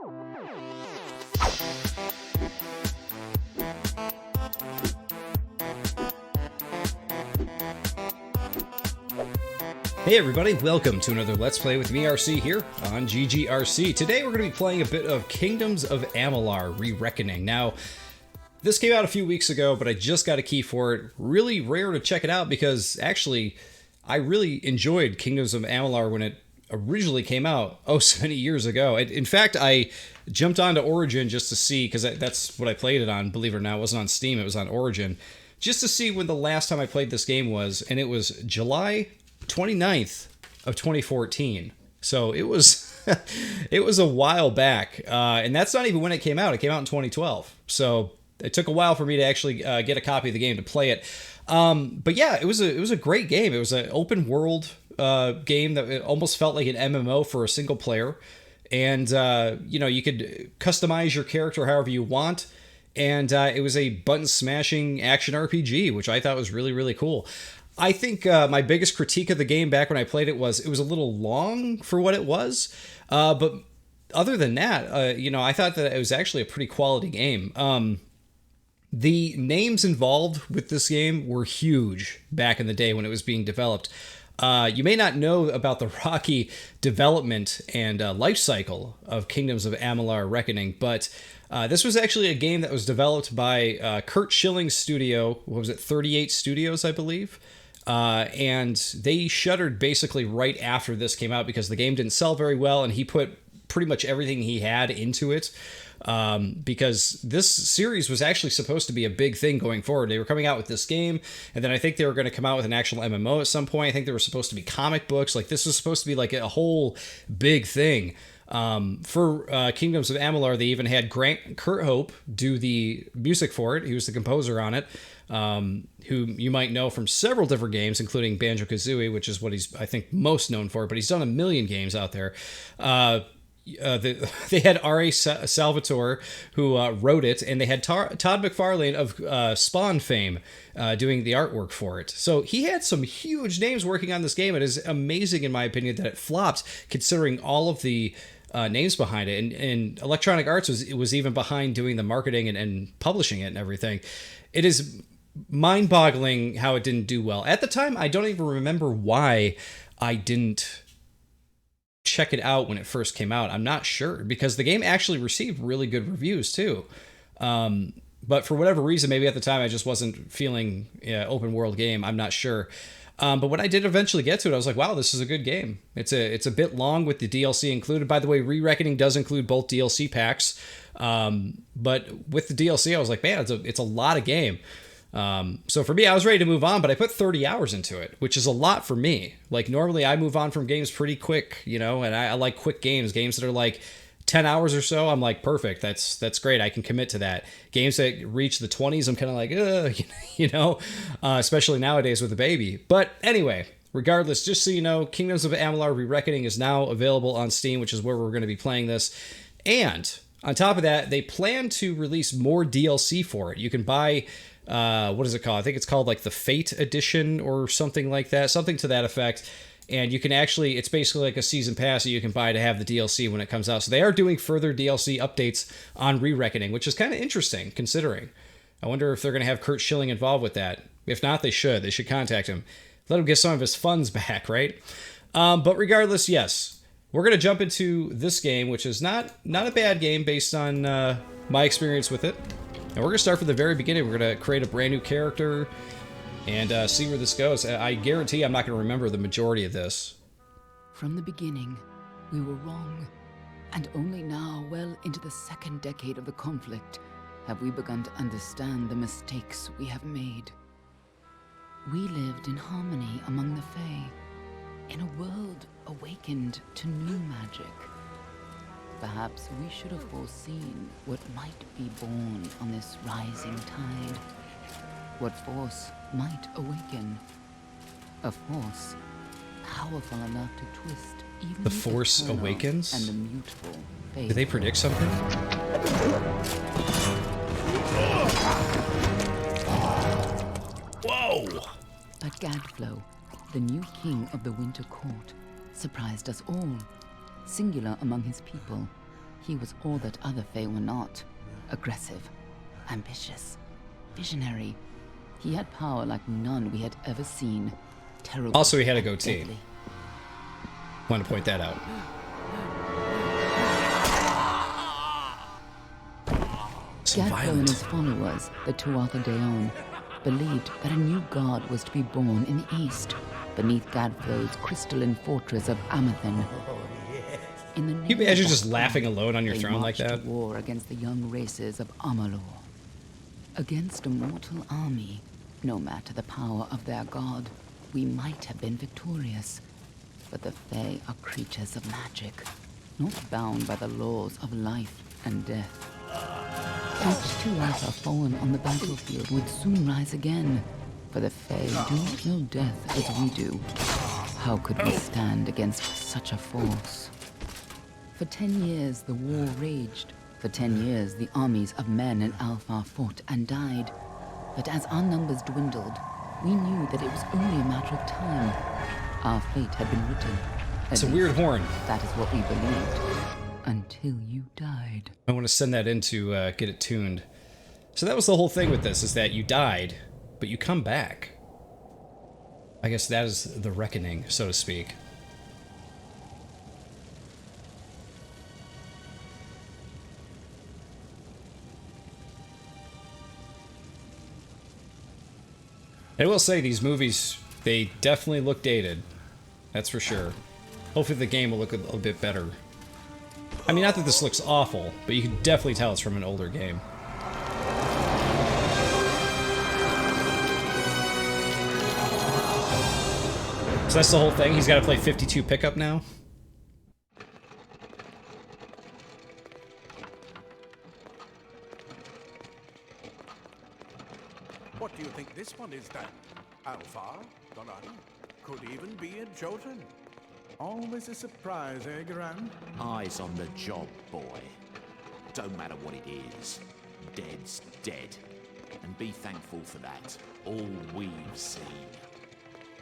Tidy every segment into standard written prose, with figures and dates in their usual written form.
Hey everybody, welcome to another Let's Play with me, RC, here on GGRC. Today we're going to be playing a bit of Kingdoms of Amalur Reckoning. Now, this came out a few weeks ago, but I just got a key for it. Really rare to check it out because, actually, I really enjoyed Kingdoms of Amalur when it originally came out, so many years ago. In fact, I jumped onto Origin just to see, because that's what I played it on, believe it or not. It wasn't on Steam, it was on Origin. Just to see when the last time I played this game was, and it was July 29th of 2014. So it was it was a while back, and that's not even when it came out. It came out in 2012. So it took a while for me to actually get a copy of the game to play it. But yeah, it was a great game. It was an open world game that it almost felt like an MMO for a single player, and you could customize your character however you want. And it was a button smashing action RPG, which I thought was really, really cool. I think my biggest critique of the game back when I played it was a little long for what it was. But other than that, I thought that it was actually a pretty quality game. The names involved with this game were huge back in the day when it was being developed. You may not know about the rocky development and life cycle of Kingdoms of Amalur Reckoning, but this was actually a game that was developed by Curt Schilling's studio. What was it? 38 Studios, I believe. And they shuttered basically right after this came out because the game didn't sell very well, and he put pretty much everything he had into it. Because this series was actually supposed to be a big thing going forward. They were coming out with this game, and then I think they were going to come out with an actual MMO at some point. I think there were supposed to be comic books. Like, this was supposed to be like a whole big thing. For Kingdoms of Amalur, they even had Grant Kirkhope do the music for it. He was the composer on it, who you might know from several different games, including Banjo-Kazooie, which is what he's, I think, most known for, but he's done a million games out there. They had R.A. Salvatore, who wrote it, and they had Todd McFarlane of Spawn fame doing the artwork for it. So he had some huge names working on this game. It is amazing, in my opinion, that it flopped, considering all of the names behind it. And Electronic Arts was even behind doing the marketing and publishing it and everything. It is mind-boggling how it didn't do well. At the time, I don't even remember why I didn't check it out when it first came out. I'm not sure, because the game actually received really good reviews too. But for whatever reason, maybe at the time I just wasn't feeling open world game. I'm not sure. But when I did eventually get to it, I was like, wow, this is a good game. It's a bit long with the DLC included. By the way, Re-Reckoning does include both DLC packs. But with the DLC, I was like, man, it's a lot of game. So for me, I was ready to move on, but I put 30 hours into it, which is a lot for me. Like, normally I move on from games pretty quick, and I like quick games that are like 10 hours or so. I'm like, perfect. That's great. I can commit to that. Games that reach the 20s, I'm kind of like, especially nowadays with a baby. But anyway, regardless, just so you know, Kingdoms of Amalur Re-Reckoning is now available on Steam, which is where we're going to be playing this. And on top of that, they plan to release more DLC for it. You can buy, what is it called? I think it's called like the Fate Edition or something like that, something to that effect. And you can actually, it's basically like a season pass that you can buy to have the DLC when it comes out. So they are doing further DLC updates on Re-Reckoning, which is kind of interesting considering. I wonder if they're going to have Curt Schilling involved with that. If not, they should. They should contact him. Let him get some of his funds back, right? But regardless, yes. We're going to jump into this game, which is not a bad game based on my experience with it. And we're going to start from the very beginning. We're going to create a brand new character and see where this goes. I guarantee I'm not going to remember the majority of this. From the beginning, we were wrong. And only now, well into the second decade of the conflict, have we begun to understand the mistakes we have made. We lived in harmony among the Fae, in a world awakened to new magic. Perhaps we should have foreseen what might be born on this rising tide. What force might awaken. A force powerful enough to twist even the Force Awakens? And the mutable fate. Did they predict something? Whoa! But Gadflow, the new king of the Winter Court, surprised us all, singular among his people, He was all that other Fae were not. Aggressive, ambitious, visionary. He had power like none we had ever seen. Terrible. Also, he had a goatee. Deadly. Want to point that out. Some Gadflo and his violent. followers, the Tuatha Deon, believed that a new god was to be born in the east, beneath Gadflo's crystalline fortress of Amathen. In the You name imagine of just that laughing god, alone on your they throne like marched that? to war against the young races of Amalur. Against a mortal army, no matter the power of their god, we might have been victorious. But the Fae are creatures of magic, not bound by the laws of life and death. Each Tuatha fallen on the battlefield would soon rise again, for the Fae do not know death as we do. How could we stand against such a force? For 10 years the war raged. For 10 years the armies of Men and Alpha fought and died. But as our numbers dwindled, we knew that it was only a matter of time. Our fate had been written. It's a At weird least, horn. that is what we believed. Until you died. I want to send that in to get it tuned. So that was the whole thing with this, is that you died, but you come back. I guess that is the reckoning, so to speak. I will say, these movies, they definitely look dated. That's for sure. Hopefully the game will look a little bit better. I mean, not that this looks awful, but you can definitely tell it's from an older game. So that's the whole thing? He's got to play 52 pickup now? What do you think this one is then? Alpha? Donati? Could even be a Jotun. Always a surprise, eh, Gran? Eyes on the job, boy. Don't matter what it is. Dead's dead. And be thankful for that. All we've seen.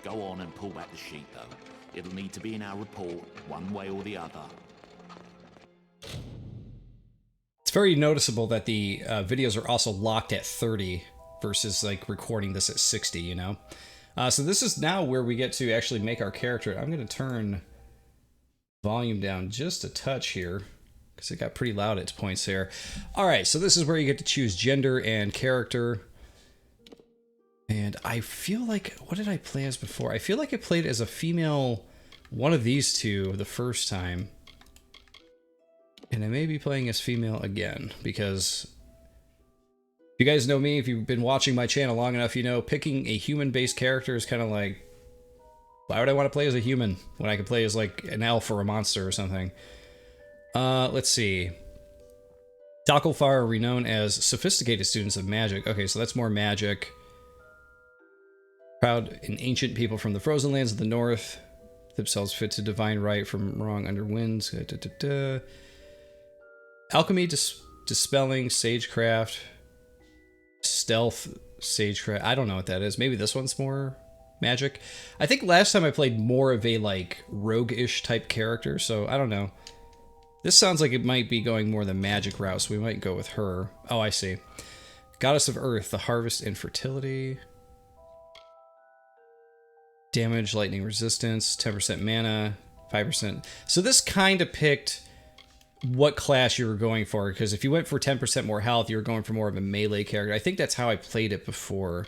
Go on and pull back the sheet, though. It'll need to be in our report, one way or the other. It's very noticeable that the videos are also locked at 30 versus like recording this at 60, you know? So this is now where we get to actually make our character. I'm going to turn volume down just a touch here because it got pretty loud at points there. All right, so this is where you get to choose gender and character. And I feel like, what did I play as before? I feel like I played as a female, one of these two the first time. And I may be playing as female again because if you guys know me, if you've been watching my channel long enough, you know picking a human-based character is kind of like, why would I want to play as a human when I could play as like an elf or a monster or something? Let's see. Docklefire are renowned as sophisticated students of magic. Okay, so that's more magic. Proud and ancient people from the frozen lands of the north. Themselves fit to divine right from wrong under winds. Alchemy, dispelling, sagecraft, stealth, sagecraft. I don't know what that is. Maybe this one's more magic. I think last time I played more of a like rogue-ish type character, so I don't know. This sounds like it might be going more the magic route, so we might go with her. Oh, I see. Goddess of Earth, the harvest and fertility. Damage, lightning resistance, 10% mana, 5%. So this kind of picked what class you were going for, because if you went for 10% more health, you were going for more of a melee character. I think that's how I played it before.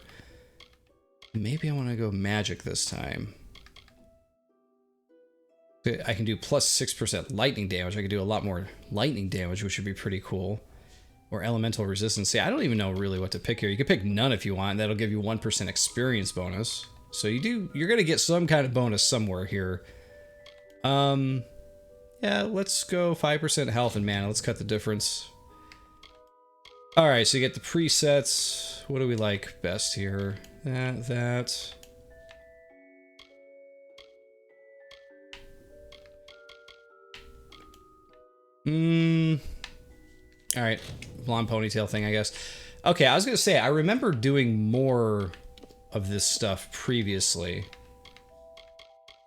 Maybe I want to go magic this time. I can do plus 6% lightning damage. I could do a lot more lightning damage, which would be pretty cool. Or elemental resistance. See, I don't even know really what to pick here. You could pick none if you want. That'll give you 1% experience bonus. So you're going to get some kind of bonus somewhere here. Yeah, let's go 5% health and mana. Let's cut the difference. All right, so you get the presets. What do we like best here? That. All right, blonde ponytail thing, I guess. Okay, I was gonna say, I remember doing more of this stuff previously.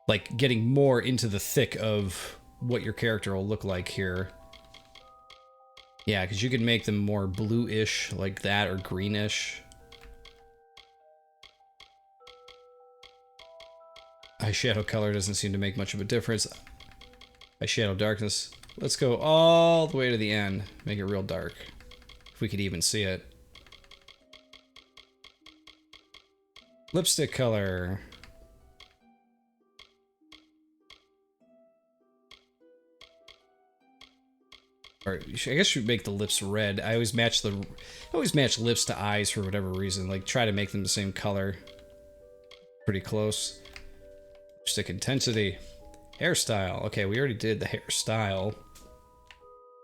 Like, getting more into the thick of what your character will look like here. Yeah, because you could make them more bluish like that or greenish. Eyeshadow color doesn't seem to make much of a difference. Eyeshadow darkness. Let's go all the way to the end. Make it real dark. If we could even see it. Lipstick color. Or I guess you make the lips red. I always match lips to eyes for whatever reason. Like try to make them the same color. Pretty close. Lipstick intensity. Hairstyle. Okay, we already did the hairstyle.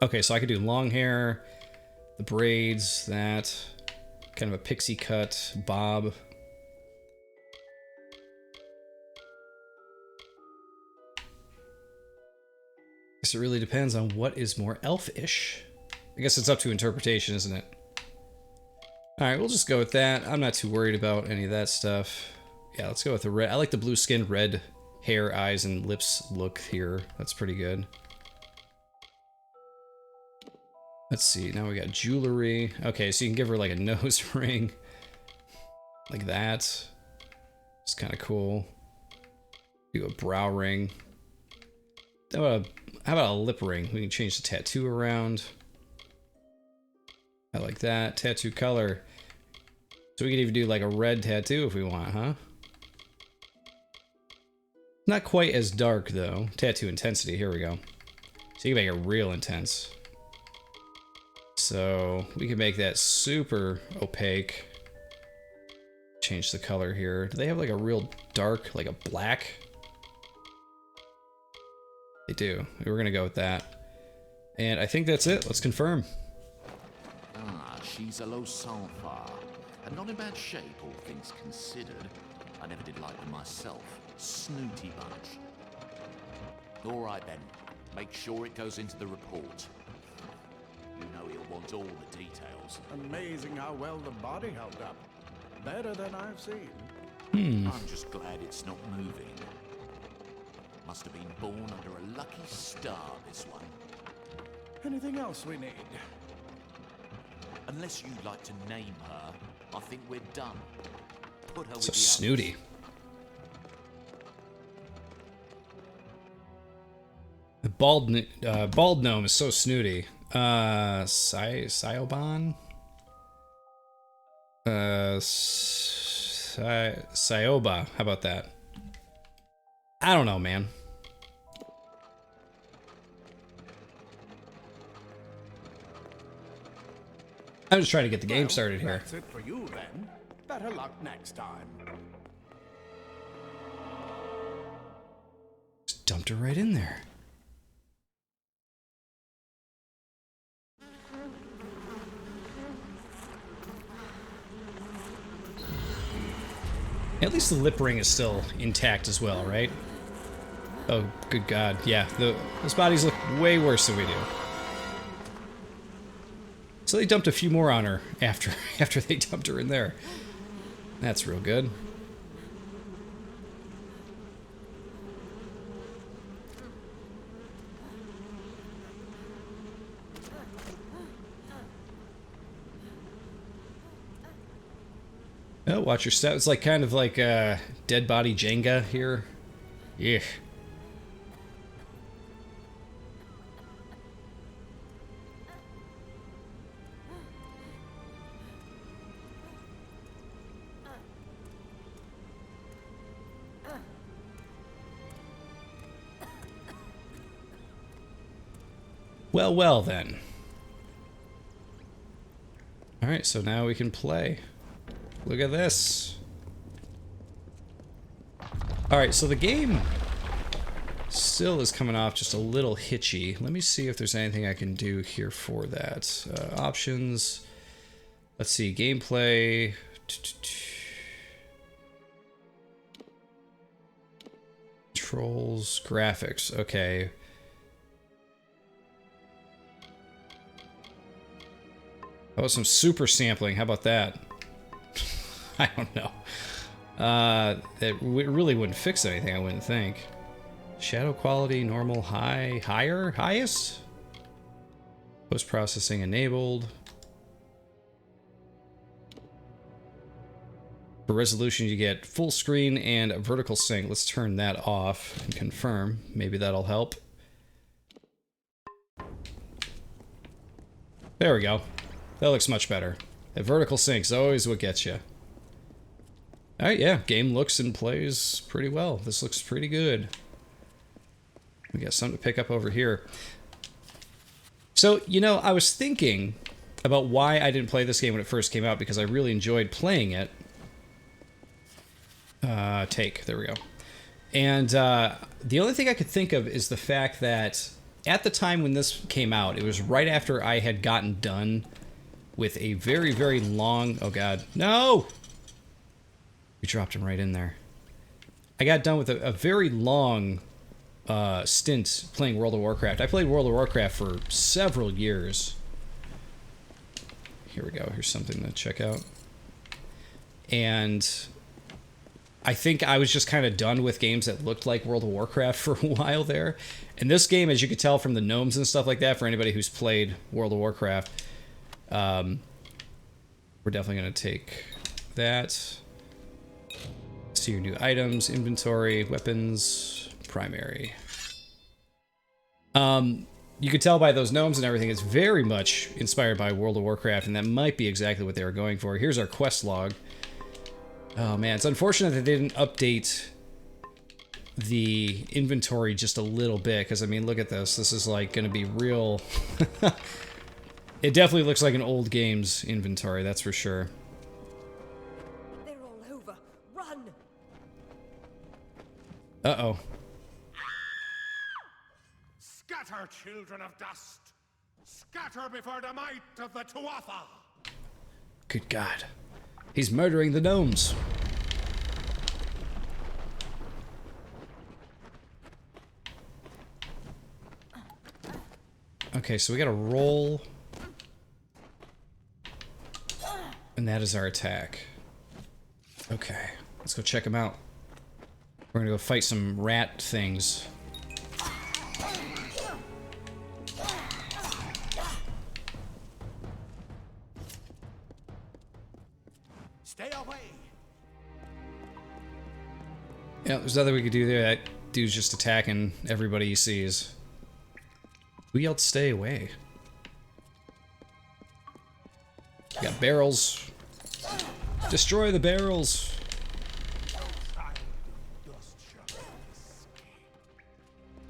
Okay, so I could do long hair, the braids, that kind of a pixie cut, bob. Guess it really depends on what is more elfish. I guess it's up to interpretation, isn't it? Alright, we'll just go with that. I'm not too worried about any of that stuff. Yeah, let's go with the red. I like the blue skin, red hair, eyes, and lips look here. That's pretty good. Let's see, now we got jewelry. Okay, so you can give her like a nose ring. Like that. It's kind of cool. Do a brow ring. How about a lip ring? We can change the tattoo around. I like that. Tattoo color. So we could even do like a red tattoo if we want, huh? Not quite as dark though. Tattoo intensity, here we go. So you can make it real intense. So we can make that super opaque. Change the color here. Do they have like a real dark, like a black? They do. We're gonna go with that. And I think that's it. Let's confirm. Ah, she's a low sang-froid. And not in bad shape, all things considered. I never did like them myself. Snooty bunch. All right then. Make sure it goes into the report. You know he'll want all the details. Amazing how well the body held up. Better than I've seen. I'm just glad it's not moving. Must have been born under a lucky star, this one. Anything else we need? Unless you'd like to name her, I think we're done. Put her with So the snooty. others. The bald gnome is so snooty. Sioban? Sioba. How about that? I don't know, man. I'm just trying to get the game started here. That's it for you then. Better luck next time. Just dumped her right in there. At least the lip ring is still intact as well, right? Oh, good God. Yeah, those bodies look way worse than we do. So they dumped a few more on her after they dumped her in there. That's real good. Oh, watch your step. It's like kind of like dead body Jenga here. Yeah. Well then. Alright, so now we can play. Look at this. Alright, so the game still is coming off just a little hitchy. Let me see if there's anything I can do here for that. Options. Let's see, gameplay. Controls, graphics, okay. How about some super sampling? How about that? I don't know. It really wouldn't fix anything, I wouldn't think. Shadow quality, normal, high, higher, highest? Post-processing enabled. For resolution, you get full screen and a vertical sync. Let's turn that off and confirm. Maybe that'll help. There we go. That looks much better. That vertical sync's always what gets you. Alright, yeah. Game looks and plays pretty well. This looks pretty good. We got something to pick up over here. So, you know, I was thinking about why I didn't play this game when it first came out, because I really enjoyed playing it. There we go. And the only thing I could think of is the fact that at the time when this came out, it was right after I had gotten done with a very, very long... Oh, God. No! We dropped him right in there. I got done with a very long stint playing World of Warcraft. I played World of Warcraft for several years. Here we go. Here's something to check out. And I think I was just kind of done with games that looked like World of Warcraft for a while there. And this game, as you could tell from the gnomes and stuff like that, for anybody who's played World of Warcraft, we're definitely going to take that. See your new items, inventory, weapons, primary. You could tell by those gnomes and everything, it's very much inspired by World of Warcraft, and that might be exactly what they were going for. Here's our quest log. Oh man, it's unfortunate that they didn't update the inventory just a little bit, because I mean, look at this. This is like going to be real... It definitely looks like an old game's inventory, that's for sure. They're all over. Run! Uh-oh. Scatter, children of dust! Scatter before the might of the Tuatha! Good God. He's murdering the gnomes. Okay, so we gotta roll. And that is our attack. Okay, let's go check him out. We're gonna go fight some rat things. Stay away! Yeah, there's nothing we could do there. That dude's just attacking everybody he sees. We yelled stay away. We got barrels. Destroy the barrels.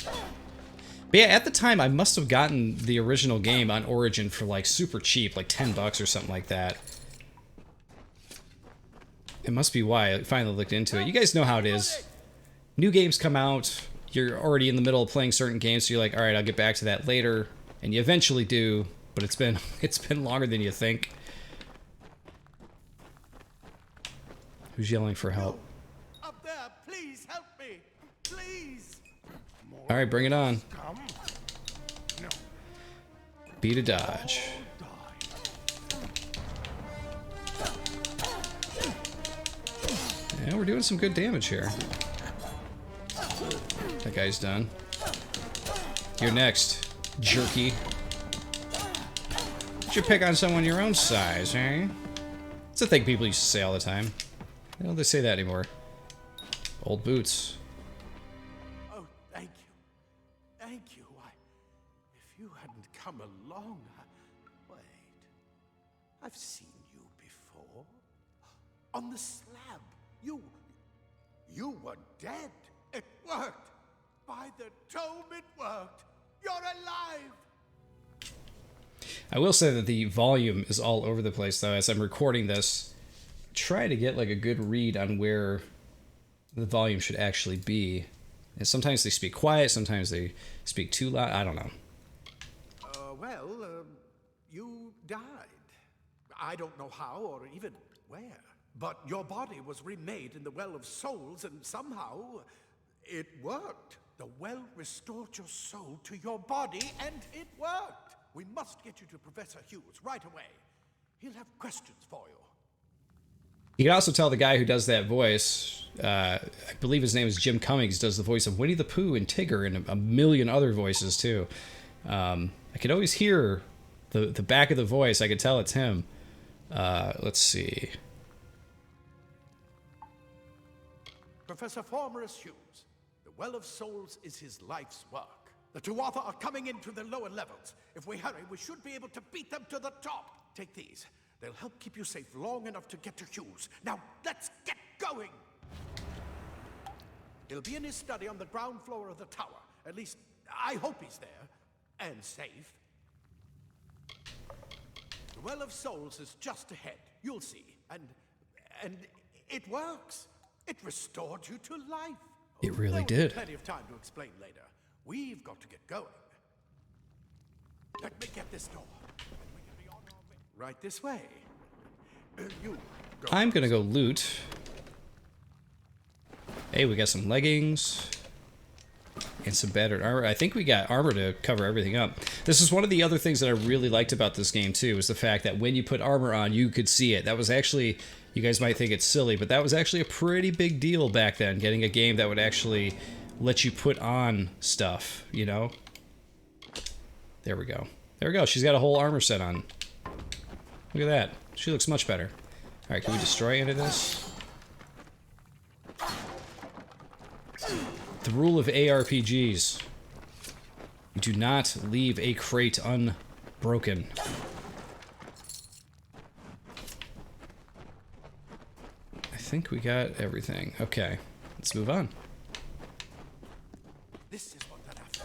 But yeah, at the time, I must have gotten the original game on Origin for like super cheap, like $10 or something like that. It must be why I finally looked into it. You guys know how it is. New games come out, you're already in the middle of playing certain games, so you're like, alright, I'll get back to that later. And you eventually do, but it's been longer than you think. Who's yelling for help? Up there, please help me! Please! Alright, bring it on. Come. No. Beat a dodge. Yeah, we're doing some good damage here. That guy's done. You're next, jerky. You should pick on someone your own size, eh? It's a thing people used to say all the time. Why don't they say that anymore? Old boots. Oh, thank you. Thank you. If you hadn't come along, wait. I've seen you before. On the slab. You were dead. It worked. By the tome, it worked. You're alive. I will say that the volume is all over the place, though, as I'm recording this. Try to get like a good read on where the volume should actually be. And sometimes they speak quiet, sometimes they speak too loud. I don't know. You died. I don't know how or even where. But your body was remade in the Well of Souls, and somehow it worked. The well restored your soul to your body, and it worked. We must get you to Professor Hughes right away. He'll have questions for you. You can also tell the guy who does that voice, I believe his name is Jim Cummings, does the voice of Winnie the Pooh and Tigger and a million other voices too. I could always hear the back of the voice, I could tell it's him. Let's see. Professor Former assumes the Well of Souls is his life's work. The Tuatha are coming into the lower levels. If we hurry, we should be able to beat them to the top. Take these. They'll help keep you safe long enough to get to Hughes. Now, let's get going! He'll be in his study on the ground floor of the tower. At least, I hope he's there. And safe. The Well of Souls is just ahead. You'll see. And it works. It restored you to life. It really There'll be did. Plenty of time to explain later. We've got to get going. Let me get this door. And we can be on our way. Right this way. You go. I'm gonna go loot. Hey, we got some leggings and some battered armor. I think we got armor to cover everything up. This is one of the other things that I really liked about this game too, is the fact that when you put armor on, you could see it. That was actually, you guys might think it's silly, but that was actually a pretty big deal back then, getting a game that would actually let you put on stuff, you know? There we go. There we go. She's got a whole armor set on. Look at that. She looks much better. All right, can we destroy any of this? The rule of ARPGs. You do not leave a crate unbroken. I think we got everything. Okay, let's move on. This is what they're after.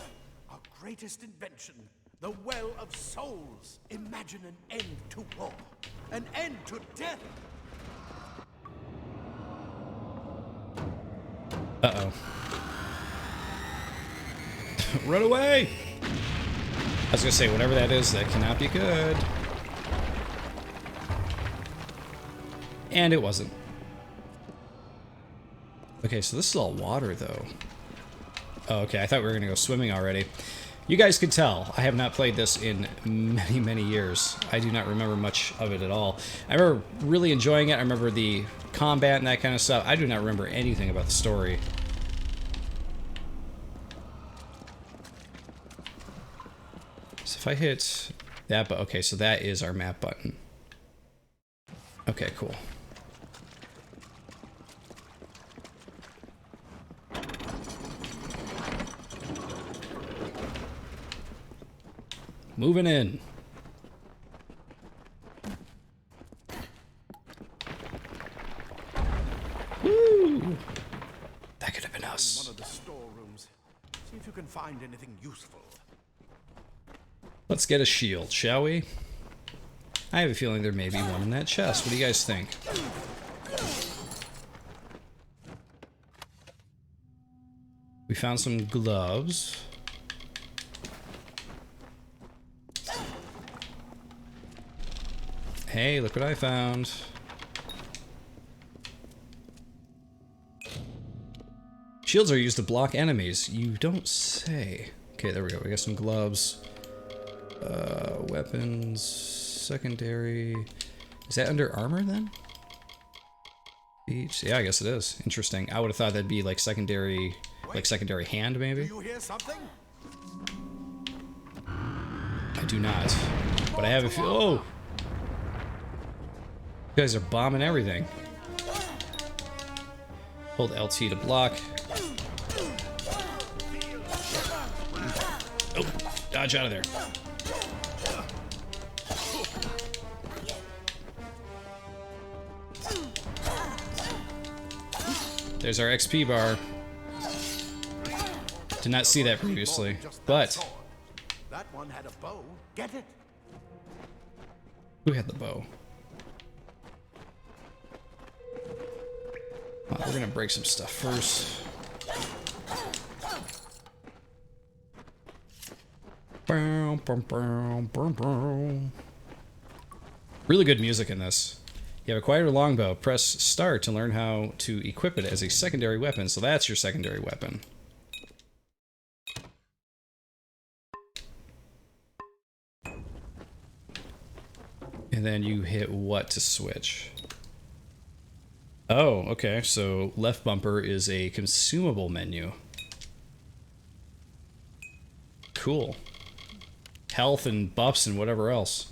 Our greatest invention. The Well of Souls. Imagine an end to war. An end to death. Uh-oh. Run away! I was gonna say, whatever that is, that cannot be good. And it wasn't. Okay, so this is all water, though. Oh, okay, I thought we were gonna go swimming already. You guys can tell, I have not played this in many, many years. I do not remember much of it at all. I remember really enjoying it. I remember the combat and that kind of stuff. I do not remember anything about the story. So if I hit that button, okay, so that is our map button. Okay, cool. Moving in. Woo! That could have been us. One of the storerooms. See if you can find anything useful. Let's get a shield, shall we? I have a feeling there may be one in that chest. What do you guys think? We found some gloves. Hey, look what I found. Shields are used to block enemies. You don't say. Okay, there we go. We got some gloves. Weapons. Secondary. Is that under armor then? Each. Yeah, I guess it is. Interesting. I would have thought that'd be like secondary hand maybe. Do you hear something? I do not. But I have a feel. Oh! You guys are bombing everything. Hold LT to block. Oh, dodge out of there. There's our XP bar. Did not see that previously, but That one had a bow. Get it? who had the bow? We're gonna break some stuff first. Really good music in this. You have a quieter longbow. Press start to learn how to equip it as a secondary weapon. So that's your secondary weapon. And then you hit what to switch? Oh, okay. So left bumper is a consumable menu. Cool. health and buffs and whatever else.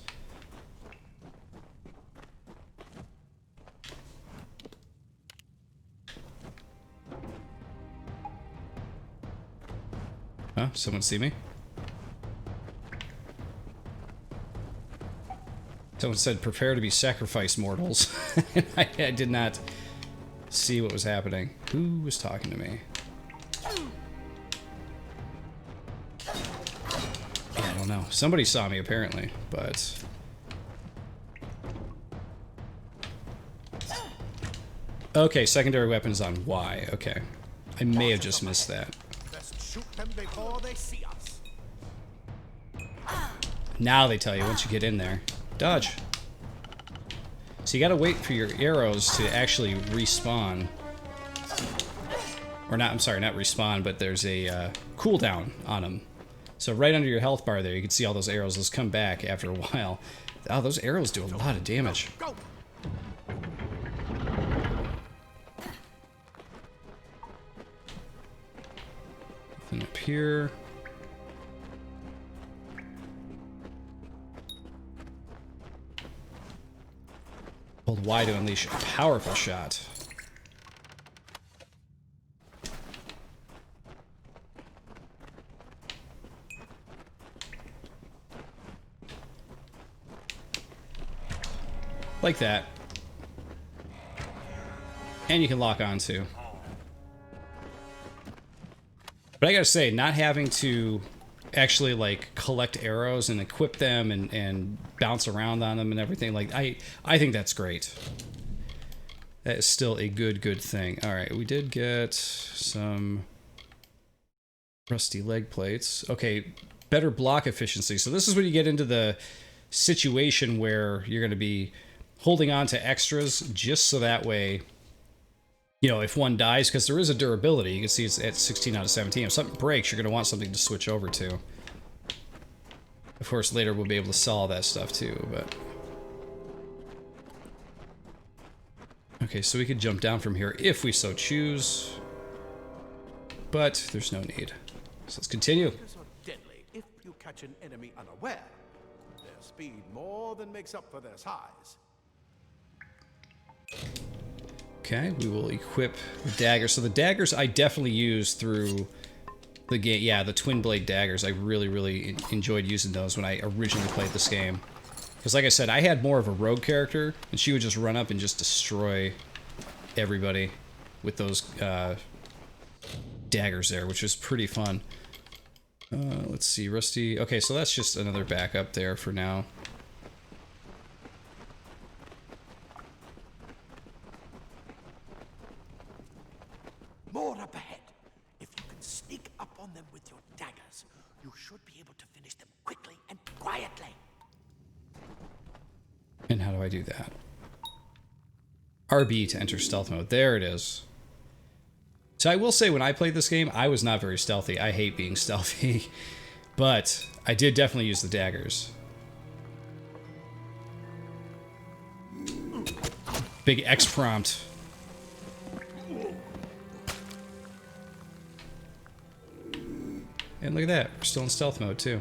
Huh? Someone see me? Someone said, prepare to be sacrificed, mortals. I did not see what was happening. Who was talking to me? I don't know. Somebody saw me, apparently, but... Okay, secondary weapons on Y. Okay. I may have just missed that. Shoot them before they see us. Now they tell you once you get in there. Dodge. So you gotta wait for your arrows to actually respawn. Or not, I'm sorry, not respawn, but there's a cooldown on them. So right under your health bar there, you can see all those arrows. Those come back after a while. Oh, those arrows do a lot of damage. Go. Nothing up here. Hold Y to unleash a powerful shot. Like that. And you can lock on too. But I gotta say, not having to actually like collect arrows and equip them and bounce around on them and everything, like I think that's great. That is still a good thing. Alright, we did get some rusty leg plates. Okay, better block efficiency. So this is when you get into the situation where you're gonna be holding on to extras just so that way, you know, if one dies, because there is a durability, you can see it's at 16 out of 17. If something breaks, you're going to want something to switch over to. Of course, later we'll be able to sell all that stuff too, but... Okay, so we could jump down from here if we so choose. But there's no need. So let's continue. Daggers are deadly if you catch an enemy unaware. Their speed more than makes up for their size. Okay, we will equip the dagger. So the daggers I definitely use through the game. Yeah, the twin blade daggers. I really enjoyed using those when I originally played this game. Because like I said, I had more of a rogue character, and she would just run up and just destroy everybody with those daggers there, which was pretty fun. Let's see, Rusty. Okay, so that's just another backup there for now. More up ahead. If you can sneak up on them with your daggers, you should be able to finish them quickly and quietly. And how do I do that? RB to enter stealth mode. There it is. So I will say, when I played this game, I was not very stealthy. I hate being stealthy. But I did definitely use the daggers. Big X prompt. And look at that, we're still in stealth mode too.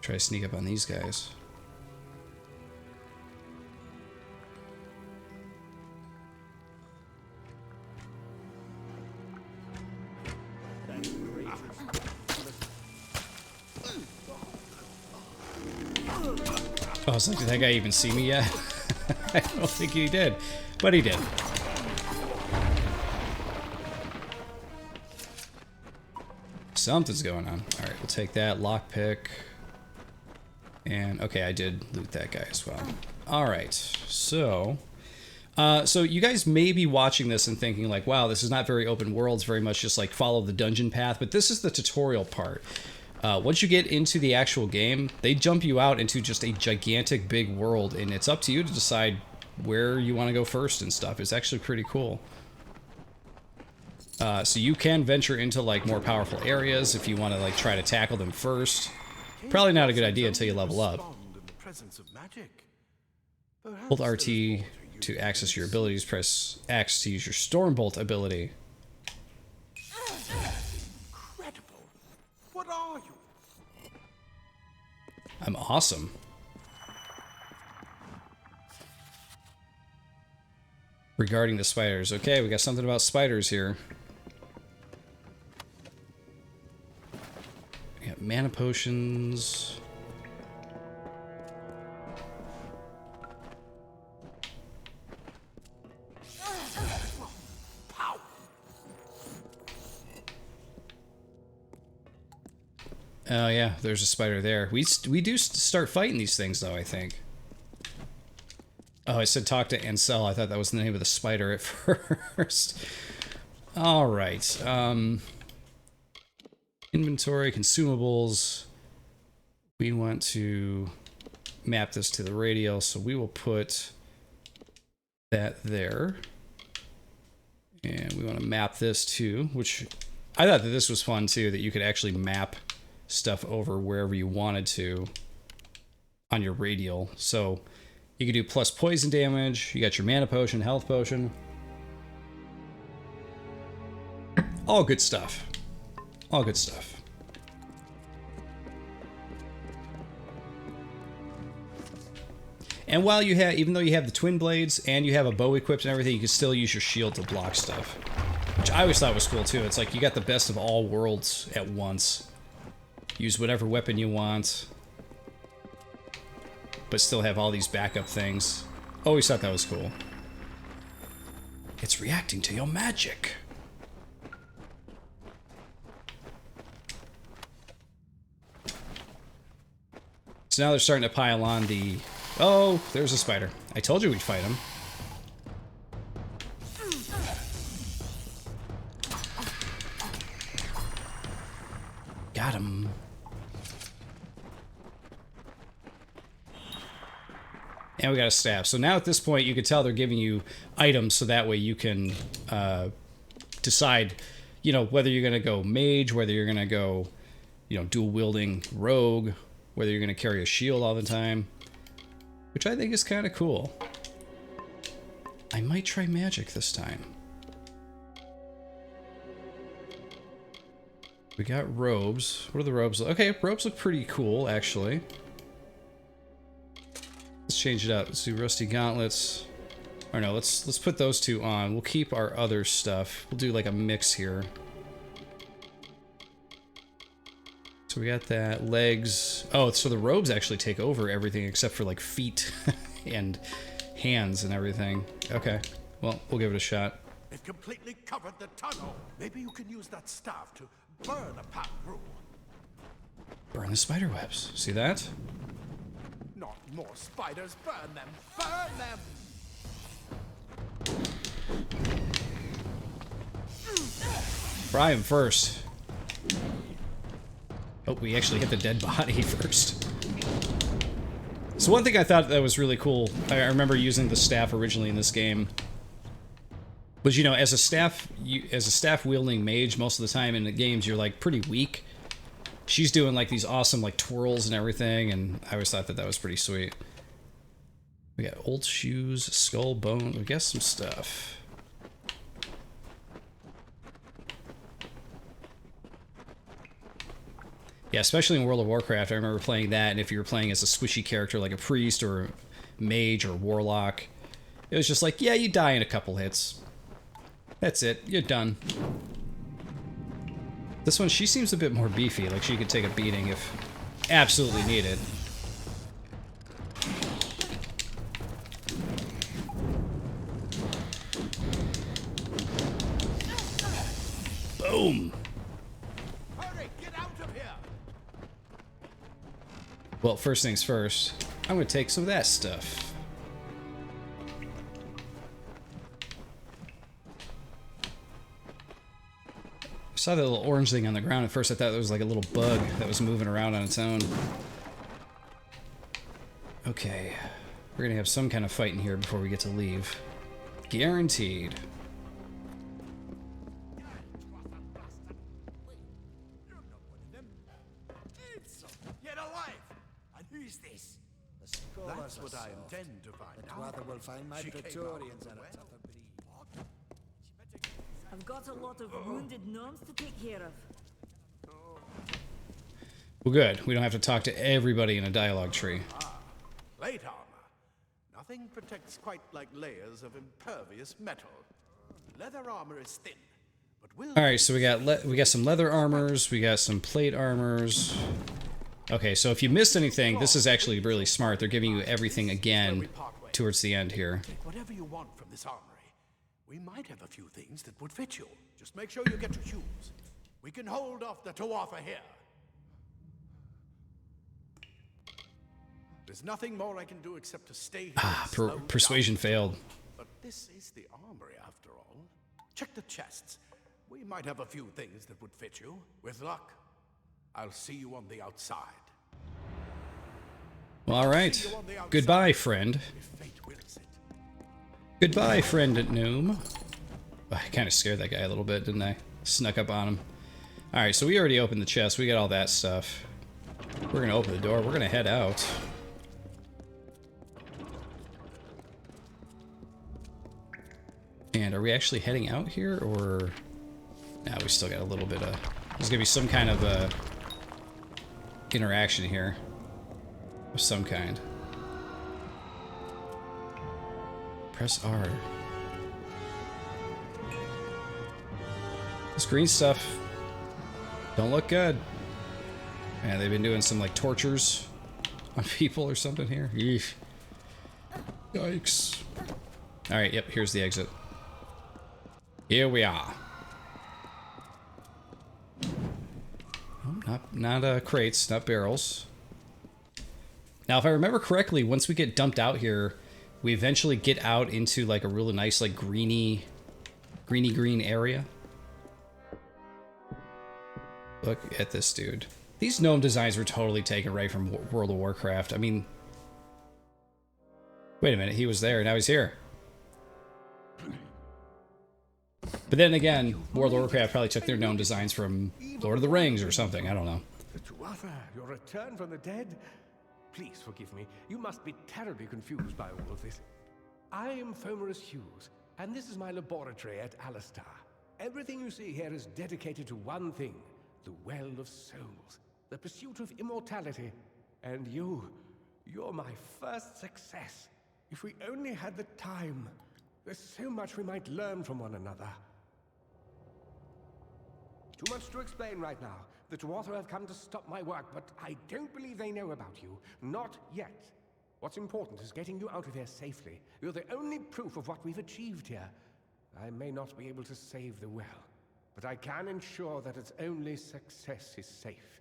Try to sneak up on these guys. Oh, it's like, did that guy even see me yet? I don't think he did, but he did. Something's going on. Alright, we'll take that. Lockpick. And, okay, I did loot that guy as well. Alright, so... so you guys may be watching this and thinking like, wow, this is not very open world. It's very much just like follow the dungeon path. But this is the tutorial part. Once you get into the actual game, they jump you out into just a gigantic big world. And it's up to you to decide where you want to go first and stuff. It's actually pretty cool. So you can venture into like more powerful areas if you want to like try to tackle them first. Probably not a good idea until you level up. Hold RT to access your abilities. Press X to use your Stormbolt ability. Incredible. What are you? I'm awesome. Regarding the spiders. Okay, we got something about spiders here. We got mana potions. Oh yeah, there's a spider there. We do start fighting these things though, I think. Oh, I said talk to Ansel. I thought that was the name of the spider at first. All right. Inventory, consumables. We want to map this to the radial, so we will put that there. And we want to map this too, which I thought that this was fun too, that you could actually map stuff over wherever you wanted to on your radial. So you could do plus poison damage, you got your mana potion, health potion. All good stuff. All good stuff. And while you have, even though you have the twin blades and you have a bow equipped and everything, you can still use your shield to block stuff. Which I always thought was cool too. It's like you got the best of all worlds at once. Use whatever weapon you want, but still have all these backup things. Always thought that was cool. It's reacting to your magic. So now they're starting to pile on the... Oh, there's a spider. I told you we'd fight him. Got him. And we got a staff. So now at this point, you can tell they're giving you items so that way you can decide, you know, whether you're going to go mage, whether you're going to go, you know, dual wielding rogue, whether you're going to carry a shield all the time, which I think is kind of cool. I might try magic this time. We got robes. What are the robes? Okay, robes look pretty cool, actually. Let's change it up. Let's do rusty gauntlets. Or no, let's put those two on. We'll keep our other stuff. We'll do like a mix here. So we got that. Legs. Oh, so the robes actually take over everything except for like feet and hands and everything. Okay. Well, we'll give it a shot. It completely covered the tunnel. Maybe you can use that staff to burn a path through. Burn the spider webs. See that? Not more spiders. Burn them. Burn them. Fry him first. Oh, we actually hit the dead body first. So one thing I thought that was really cool, I remember using the staff originally in this game, was, you know, as a staff wielding mage, most of the time in the games you're like pretty weak. She's doing like these awesome like twirls and everything, and I always thought that that was pretty sweet. We got old shoes, skull bone, we got some stuff. Yeah, especially in World of Warcraft, I remember playing that, and if you were playing as a squishy character like a priest or a mage or warlock, it was just like, yeah, you die in a couple hits. That's it, you're done. This one, she seems a bit more beefy, like she could take a beating if absolutely needed. Boom! Hurry, get out of here. Well, first things first, I'm gonna take some of that stuff. I saw that little orange thing on the ground. At first I thought it was like a little bug that was moving around on its own. Okay, we're gonna have some kind of fight in here before we get to leave. Guaranteed. Get alive! And who's this? That's what I intend to find out. Rather will find my She came Praetorians out at a well. tougher breed. I've got a lot of wounded gnomes to take care of. Well, good. We don't have to talk to everybody in a dialogue tree. Plate armor. Nothing protects quite like layers of impervious metal. Leather armor is thin, but will... All right, so we got some leather armors, we got some plate armors. Okay, so if you missed anything, this is actually really smart. They're giving you everything again towards the end here. Take whatever you want from this armory. We might have a few things that would fit you. Just make sure you get to choose. We can hold off the Tuatha here. There's nothing more I can do except to stay here. Persuasion failed. But this is the armory after all. Check the chests. We might have a few things that would fit you. With luck, I'll see you on the outside. Well, all right. Goodbye, friend. If fate wills it. Goodbye, friend at Noom. I kind of scared that guy a little bit, didn't I? Snuck up on him. All right, so we already opened the chest. We got all that stuff. We're going to open the door. We're going to head out. And are we actually heading out here, or... No, we still got a little bit of... There's going to be some kind of interaction here. Of some kind. Press R. This green stuff don't look good. Man, they've been doing some, like, tortures on people or something here. Eesh. Yikes. Alright, yep, here's the exit. Here we are. Oh, not crates, not barrels. Now, if I remember correctly, once we get dumped out here, we eventually get out into like a really nice, like greeny green area. Look at this dude. These gnome designs were totally taken right from World of Warcraft. I mean, wait a minute, he was there, now he's here. But then again, World of Warcraft probably took their gnome designs from Lord of the Rings or something. I don't know. The Tuatha, your return from the dead? Please forgive me. You must be terribly confused by all of this. I am Fomerus Hughes, and this is my laboratory at Alistar. Everything you see here is dedicated to one thing, the Well of Souls, the pursuit of immortality. And you're my first success. If we only had the time, there's so much we might learn from one another. Too much to explain right now. The Tuatha have come to stop my work, but I don't believe they know about you. Not yet. What's important is getting you out of here safely. You're the only proof of what we've achieved here. I may not be able to save the well, but I can ensure that its only success is safe.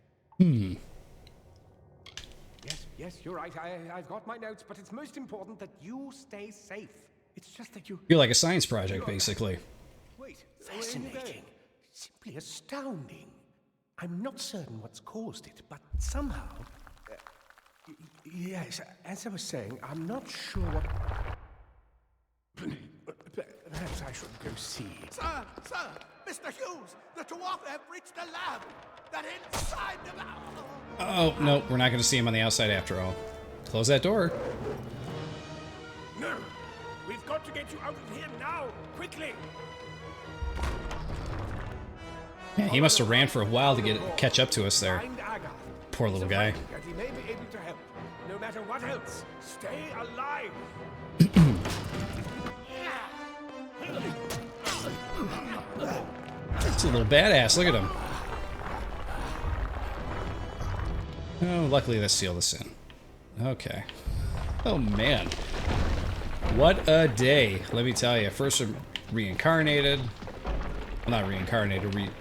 Yes, you're right. I've got my notes, but it's most important that you stay safe. It's just that You're like a science project, basically. Wait, fascinating. Simply astounding. I'm not certain what's caused it, but somehow... yes, as I was saying, I'm not sure what... Perhaps I should go see. Sir! Mr. Hughes! The Tuatha have reached the lab! That inside the lab! Oh, no, we're not going to see him on the outside after all. Close that door. No! We've got to get you out of here now! Quickly! Yeah, he must have ran for a while to catch up to us there. Find Dagger. Poor little guy. And he may be able to help. No matter what else, stay alive! It's a little badass. Look at him. Oh, luckily they sealed us in. Okay. Oh, man. What a day. Let me tell you. First reincarnated. Well, not reincarnated.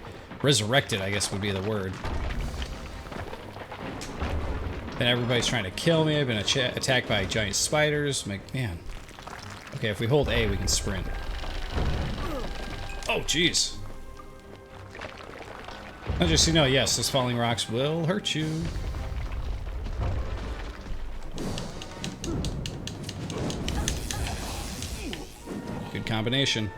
Resurrected, I guess would be the word. Then everybody's trying to kill me. I've been attacked by giant spiders. I'm like, man. Okay, if we hold A, we can sprint. Oh, jeez. Now, just so you know, yes, those falling rocks will hurt you. Good combination.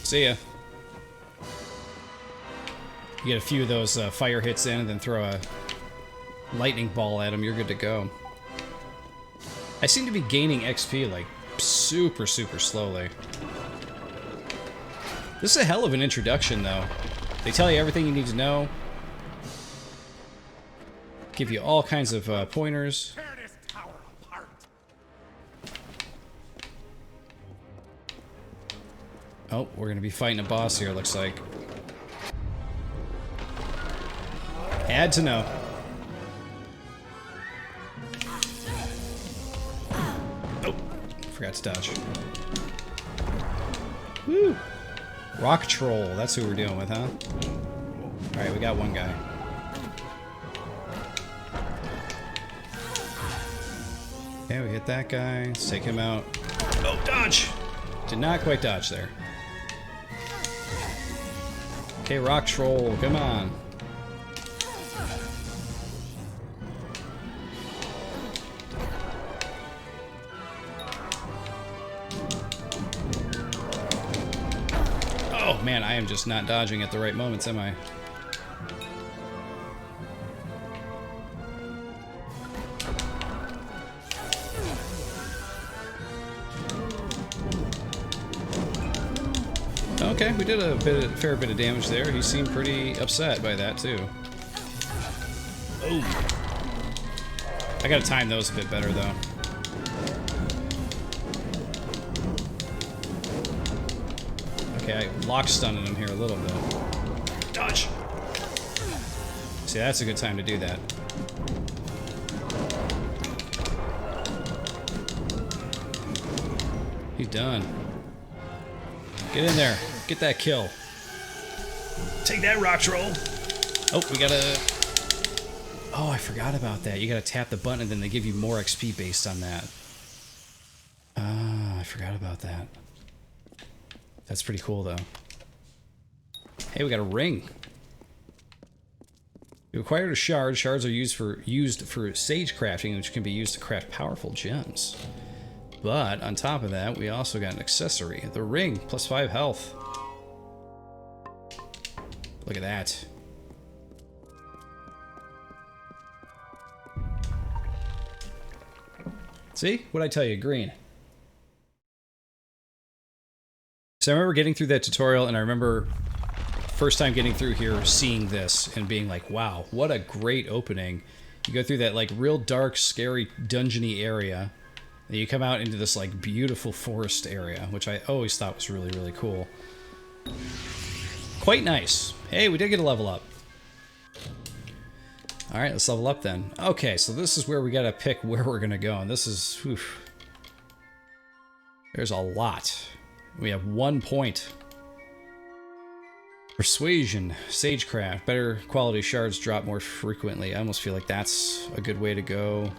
See ya. You get a few of those fire hits in and then throw a lightning ball at them, you're good to go. I seem to be gaining XP like super slowly. This is a hell of an introduction, though. They tell you everything you need to know. Give you all kinds of pointers. Tear this tower apart. Oh, we're gonna be fighting a boss here, looks like. Had to know. Oh, forgot to dodge. Woo! Rock Troll, that's who we're dealing with, huh? Alright, we got one guy. Okay, we hit that guy. Let's take him out. Oh, dodge! Did not quite dodge there. Okay, Rock Troll, come on. Oh man, I am just not dodging at the right moments, am I? Okay, we did a fair bit of damage there. He seemed pretty upset by that too. Oh, I gotta time those a bit better though. Okay, I lock stunning him here a little bit. Dodge! See, that's a good time to do that. He's done. Get in there. Get that kill. Take that, Rock Troll! Oh, we gotta... Oh, I forgot about that. You gotta tap the button and then they give you more XP based on that. Ah, I forgot about that. That's pretty cool, though. Hey, we got a ring. You acquired a shard. Shards are used for sage crafting, which can be used to craft powerful gems. But on top of that, we also got an accessory. The ring, plus 5 health. Look at that. See? What'd I tell you? Green. So I remember getting through that tutorial, and I remember first time getting through here, seeing this, and being like, wow, what a great opening. You go through that, like, real dark, scary, dungeony area, and you come out into this, like, beautiful forest area, which I always thought was really, really cool. Quite nice. Hey, we did get a level up. Alright, let's level up then. Okay, so this is where we gotta pick where we're gonna go, and this is... Oof. There's a lot. We have 1 point. Persuasion, Sagecraft, better quality shards drop more frequently. I almost feel like that's a good way to go.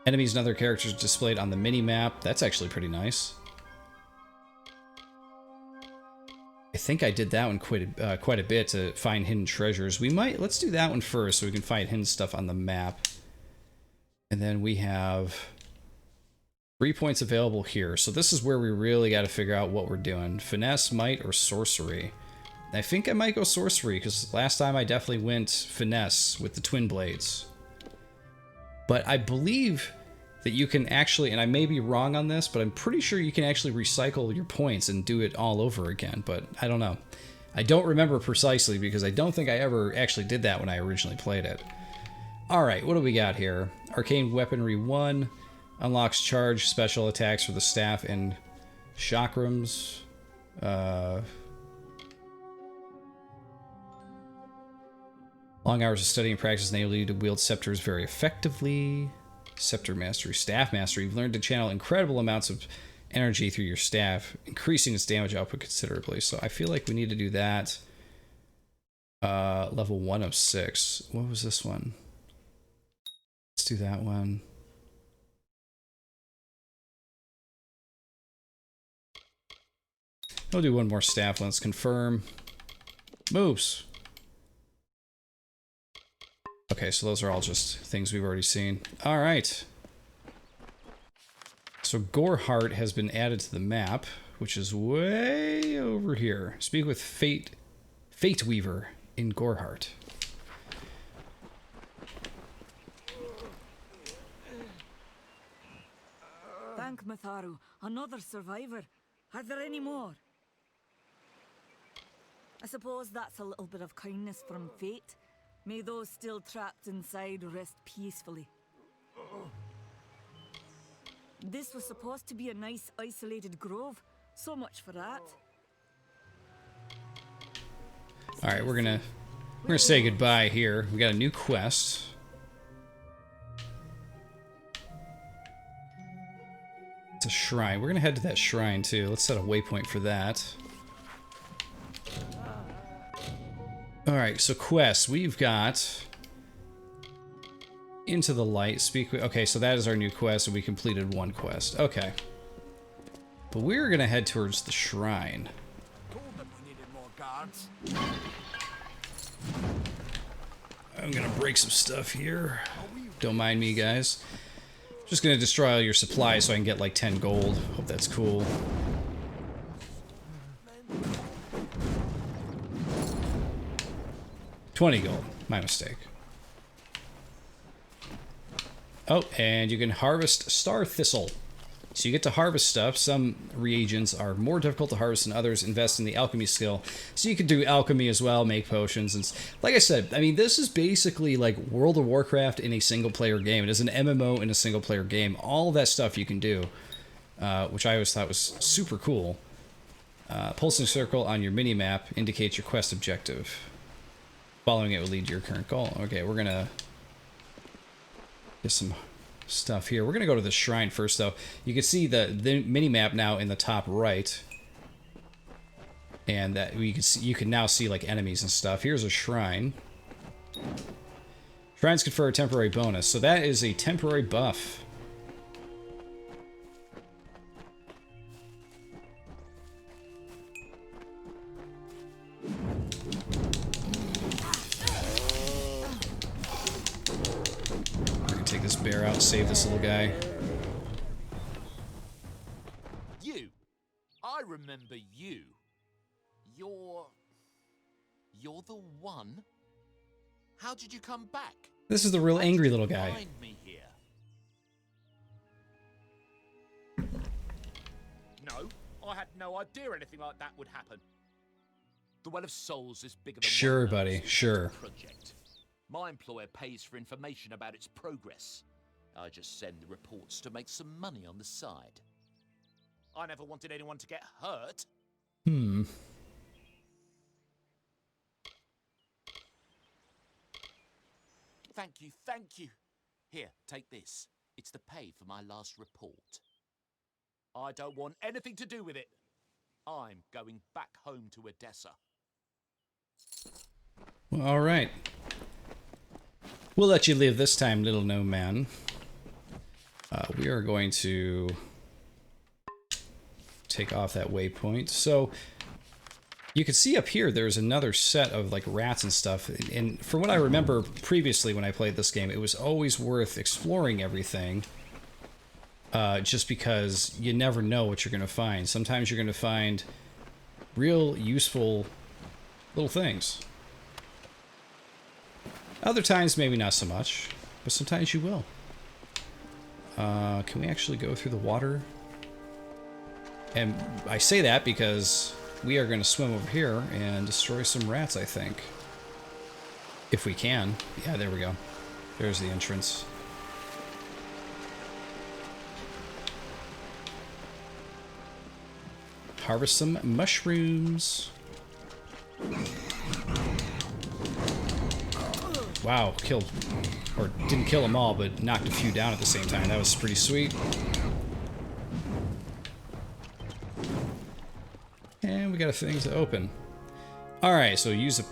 Enemies and other characters displayed on the mini-map. That's actually pretty nice. I think I did that one quite a bit to find hidden treasures. Let's do that one first so we can find hidden stuff on the map. And then we have 3 points available here. So this is where we really got to figure out what we're doing. Finesse, might, or sorcery. I think I might go sorcery, because last time I definitely went finesse with the twin blades. But I believe that you can actually, and I may be wrong on this, but I'm pretty sure you can actually recycle your points and do it all over again, but I don't know. I don't remember precisely, because I don't think I ever actually did that when I originally played it. Alright, what do we got here? Arcane Weaponry 1. Unlocks charge special attacks for the staff and chakrams. Long hours of study and practice enable you to wield scepters very effectively. Scepter mastery, staff mastery. You've learned to channel incredible amounts of energy through your staff, increasing its damage output considerably. So I feel like we need to do that. Level 1 of 6. What was this one? Let's do that one. We'll do one more staff. Let's confirm. Moves. Okay, so those are all just things we've already seen. All right. So Goreheart has been added to the map, which is way over here. Speak with Fate Weaver in Goreheart. Thank Matharu. Another survivor. Are there any more? I suppose that's a little bit of kindness from fate. May those still trapped inside rest peacefully. This was supposed to be a nice isolated grove. So much for that. All right, we're gonna say goodbye here. We got a new quest. It's a shrine. We're gonna head to that shrine too. Let's set a waypoint for that. All right, so quests. We've got Into the Light. Speak. Okay, so that is our new quest, and we completed one quest. Okay, but we're gonna head towards the shrine. I'm gonna break some stuff here. Don't mind me, guys. Just gonna destroy all your supplies so I can get like 10 gold. Hope that's cool. $20 gold. My mistake. Oh, and you can harvest Star Thistle. So you get to harvest stuff. Some reagents are more difficult to harvest than others. Invest in the alchemy skill. So you can do alchemy as well, make potions. And like I said, I mean, this is basically like World of Warcraft in a single-player game. It is an MMO in a single-player game. All of that stuff you can do, which I always thought was super cool. Pulsing circle on your mini-map indicates your quest objective. Following it will lead to your current goal. Okay, we're going to get some stuff here. We're going to go to the shrine first, though. You can see the mini-map now in the top right. And that you can now see like enemies and stuff. Here's a shrine. Shrines confer a temporary bonus. So that is a temporary buff. Take this bear out, save this little guy. You. I remember you. You're the one? How did you come back? This is the real angry little guy. Find me here. No, I had no idea anything like that would happen. The Well of Souls is bigger than Sure, one buddy, sure. project. My employer pays for information about its progress. I just send the reports to make some money on the side. I never wanted anyone to get hurt. Thank you, thank you. Here, take this. It's the pay for my last report. I don't want anything to do with it. I'm going back home to Odessa. Well, all right. We'll let you live this time, little gnome man. We are going to take off that waypoint. So you can see up here there's another set of like rats and stuff. And from what I remember previously when I played this game, it was always worth exploring everything. Just because you never know what you're going to find. Sometimes you're going to find real useful little things. Other times, maybe not so much, but sometimes you will. Can we actually go through the water? And I say that because we are going to swim over here and destroy some rats, I think. If we can. Yeah, there we go. There's the entrance. Harvest some mushrooms. Wow, killed, or didn't kill them all, but knocked a few down at the same time. That was pretty sweet. And we got a thing to open. Alright, so use a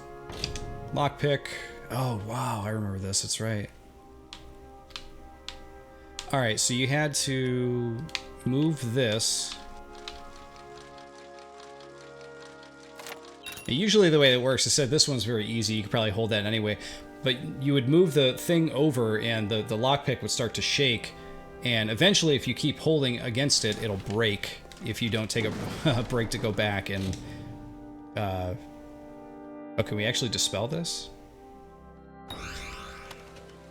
lockpick. Oh, wow, I remember this, that's right. Alright, so you had to move this. Now, usually the way that works, I said this one's very easy, you could probably hold that anyway. But you would move the thing over and the lockpick would start to shake. And eventually, if you keep holding against it, it'll break if you don't take a break to go back and... Oh, can we actually dispel this?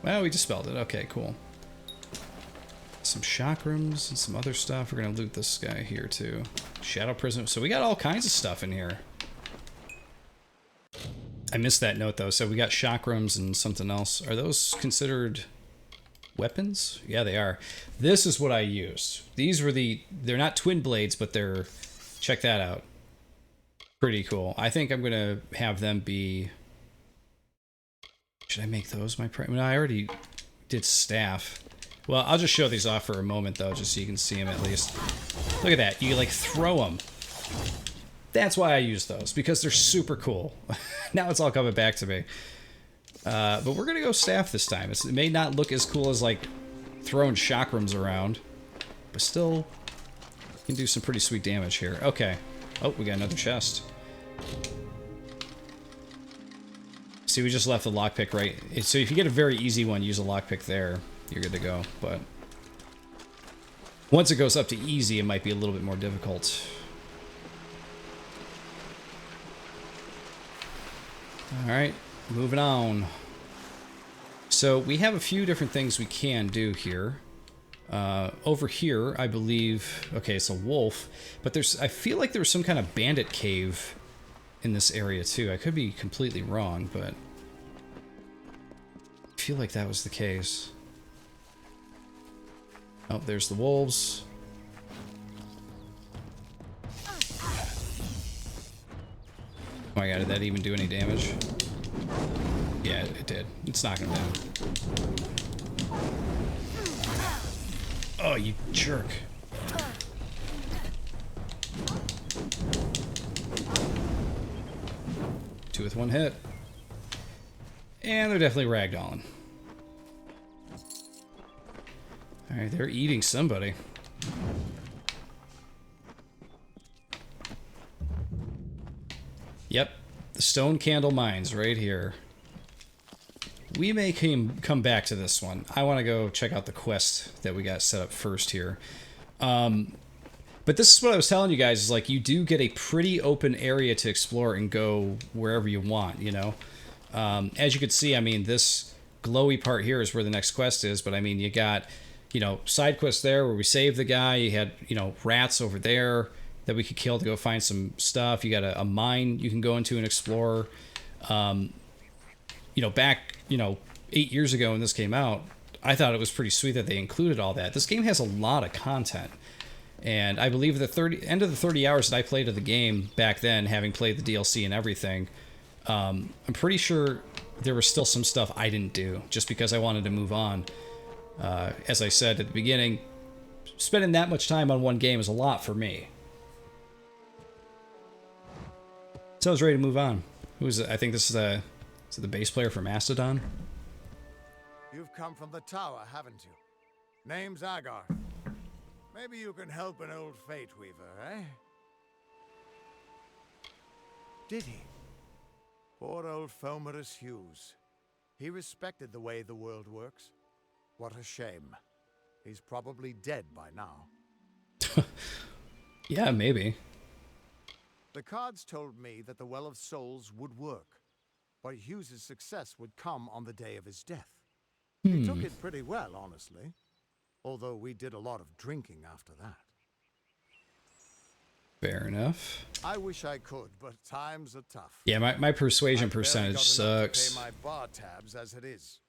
Well, we dispelled it. Okay, cool. Some chakrams and some other stuff. We're going to loot this guy here, too. Shadow Prism. So we got all kinds of stuff in here. I missed that note though. So we got chakrams and something else. Are those considered weapons? Yeah, they are. This is what I used. These were they're not twin blades, but they're, check that out. Pretty cool. I think I'm going to have them be, should I make those my no, I already did staff. Well, I'll just show these off for a moment though, just so you can see them at least. Look at that. You like throw them. That's why I use those, because they're super cool. Now it's all coming back to me. But we're going to go staff this time. It may not look as cool as like throwing chakrams around, but still can do some pretty sweet damage here. Okay. Oh, we got another chest. See, we just left the lockpick right. So if you get a very easy one, use a lockpick there. You're good to go. But once it goes up to easy, it might be a little bit more difficult. Alright, moving on. So we have a few different things we can do here. Over here, I believe... Okay, it's a wolf. But there's... I feel like there was some kind of bandit cave in this area too. I could be completely wrong, but... I feel like that was the case. Oh, there's the wolves. Oh my god, did that even do any damage? Yeah, it did. It's knocking him down. Oh, you jerk. Two with one hit. And they're definitely ragdolling. Alright, they're eating somebody. Yep, the Stone Candle Mines right here. We may come back to this one. I want to go check out the quest that we got set up first here. But this is what I was telling you guys, is like you do get a pretty open area to explore and go wherever you want, you know? As you can see, I mean, this glowy part here is where the next quest is, but I mean, you got, you know, side quests there where we saved the guy, you had, you know, rats over there that we could kill to go find some stuff. You got a mine you can go into and explore. You know, back, you know, 8 years ago when this came out, I thought it was pretty sweet that they included all that. This game has a lot of content. And I believe the end of the 30 hours that I played of the game back then, having played the DLC and everything, I'm pretty sure there was still some stuff I didn't do just because I wanted to move on. As I said at the beginning, spending that much time on one game is a lot for me. So I was ready to move on. Who is it? I think this is the bass player for Mastodon. You've come from the tower, haven't you? Name's Agar. Maybe you can help an old fate weaver, eh? Did he? Poor old Fomerus Hughes. He respected the way the world works. What a shame. He's probably dead by now. Yeah, maybe. The cards told me that the Well of Souls would work, but Hughes' success would come on the day of his death. He took it pretty well, honestly, although we did a lot of drinking after that. Fair enough. I wish I could, but times are tough. Yeah, my persuasion I've barely percentage got enough to sucks. pay my bar tabs as it is.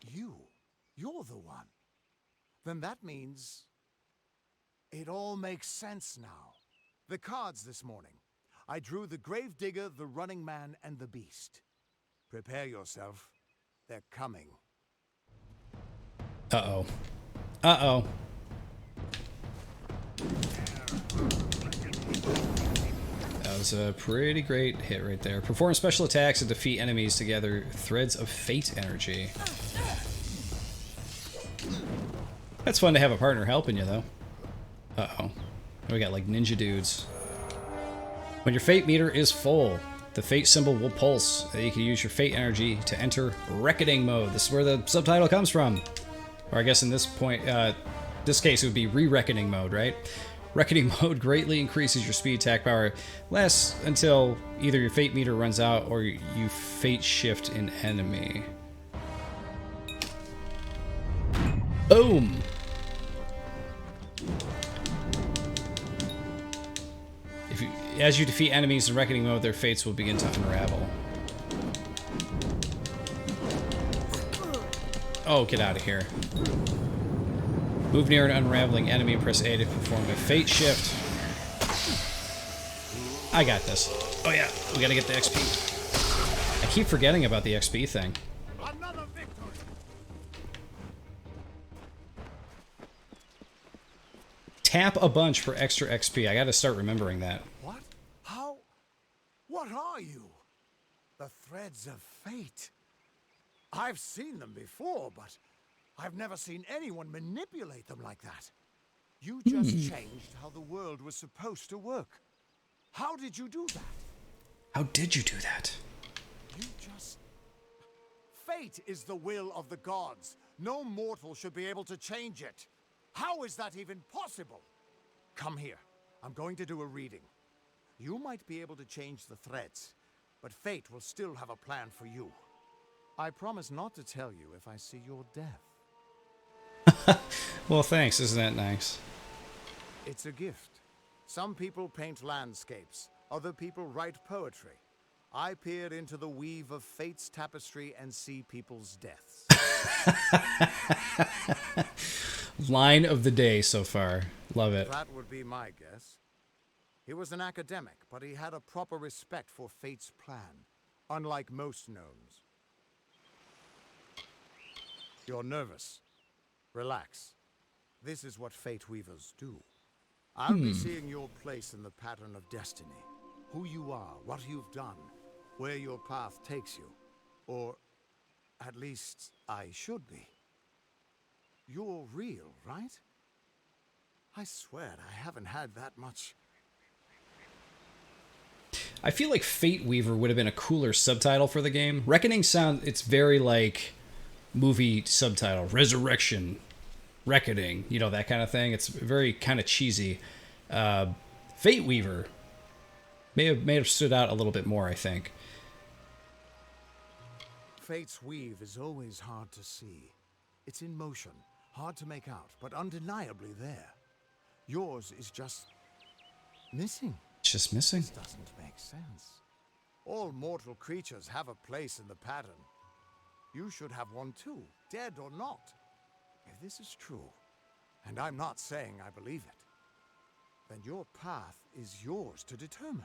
You're the one. Then that means it all makes sense now. The cards this morning. I drew the Gravedigger, the Running Man, and the Beast. Prepare yourself. They're coming. Uh-oh. Uh-oh. That was a pretty great hit right there. Perform special attacks and defeat enemies to gather threads of fate energy. That's fun to have a partner helping you, though. Uh-oh. We got, like, ninja dudes. When your fate meter is full, the fate symbol will pulse. You can use your fate energy to enter reckoning mode. This is where the subtitle comes from. Or I guess in this case, it would be re-reckoning mode, right? Reckoning mode greatly increases your speed attack power. Lasts until either your fate meter runs out or you fate shift an enemy. Boom! As you defeat enemies in Reckoning mode, their fates will begin to unravel. Oh, get out of here. Move near an unraveling enemy and press A to perform a fate shift. I got this. Oh yeah, we gotta get the XP. I keep forgetting about the XP thing. Another victory. Tap a bunch for extra XP. I gotta start remembering that. What? How? What are you? The threads of fate. I've seen them before, but I've never seen anyone manipulate them like that. You just changed how the world was supposed to work. How did you do that? How did you do that? You just... Fate is the will of the gods. No mortal should be able to change it. How is that even possible? Come here. I'm going to do a reading. You might be able to change the threads, but fate will still have a plan for you. I promise not to tell you if I see your death. Well, thanks. Isn't that nice? It's a gift. Some people paint landscapes. Other people write poetry. I peer into the weave of fate's tapestry and see people's deaths. Line of the day so far. Love it. That would be my guess. He was an academic, but he had a proper respect for fate's plan, unlike most gnomes. You're nervous. Relax. This is what fate weavers do. I'll be seeing your place in the pattern of destiny. Who you are, what you've done, where your path takes you. Or, at least, I should be. You're real, right? I swear I haven't had that much. I feel like Fate Weaver would have been a cooler subtitle for the game. Reckoning it's very like movie subtitle. Resurrection. Reckoning. You know, that kind of thing. It's very kind of cheesy. Fate Weaver may have stood out a little bit more, I think. Fate's weave is always hard to see. It's in motion, hard to make out, but undeniably there. Yours is just missing. It's just missing. This doesn't make sense. All mortal creatures have a place in the pattern. You should have one too, dead or not. If this is true, and I'm not saying I believe it, then your path is yours to determine.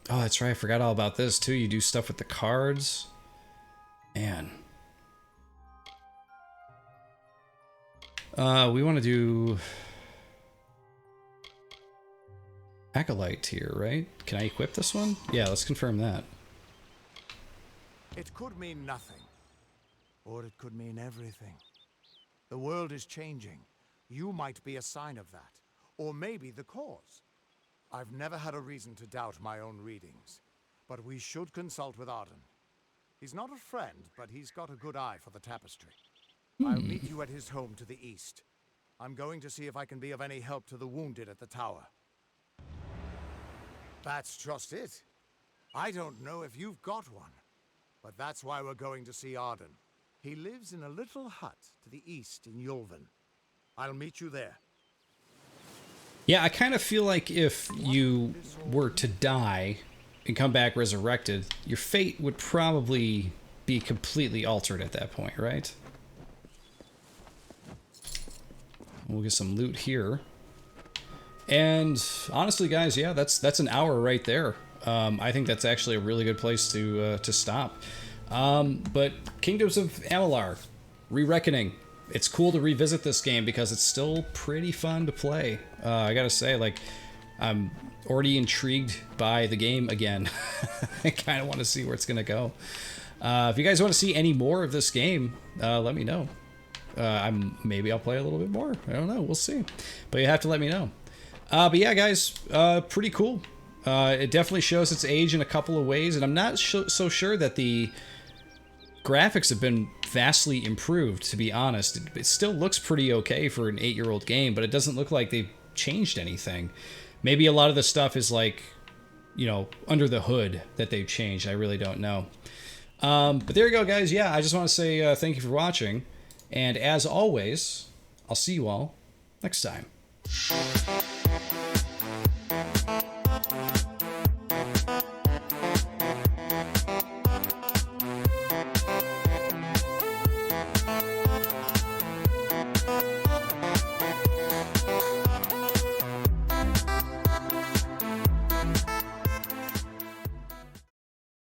Oh, that's right. I forgot all about this too. You do stuff with the cards. Man. We want to do Acolyte here, right? Can I equip this one? Yeah, let's confirm that. It could mean nothing, or it could mean everything. The world is changing. You might be a sign of that, or maybe the cause. I've never had a reason to doubt my own readings, but we should consult with Arden. He's not a friend, but he's got a good eye for the tapestry. I'll meet you at his home to the east. I'm going to see if I can be of any help to the wounded at the tower. That's just it. I don't know if you've got one, but that's why we're going to see Arden. He lives in a little hut to the east in Yulven. I'll meet you there. Yeah, I kind of feel like if you were to die and come back resurrected, your fate would probably be completely altered at that point, right? We'll get some loot here. And honestly, guys, yeah, that's an hour right there. I think that's actually a really good place to stop. But Kingdoms of Amalur, Re-Reckoning. It's cool to revisit this game because it's still pretty fun to play. I gotta say, like, I'm already intrigued by the game again. I kind of want to see where it's gonna go. If you guys want to see any more of this game, let me know. Maybe I'll play a little bit more. I don't know. We'll see. But you have to let me know. But yeah, guys, pretty cool. It definitely shows its age in a couple of ways, and I'm not so sure that the graphics have been vastly improved, to be honest. It still looks pretty okay for an 8-year-old game, but it doesn't look like they've changed anything. Maybe a lot of the stuff is like, you know, under the hood that they've changed. I really don't know. But there you go, guys. Yeah, I just want to say thank you for watching. And as always, I'll see you all next time. Bye.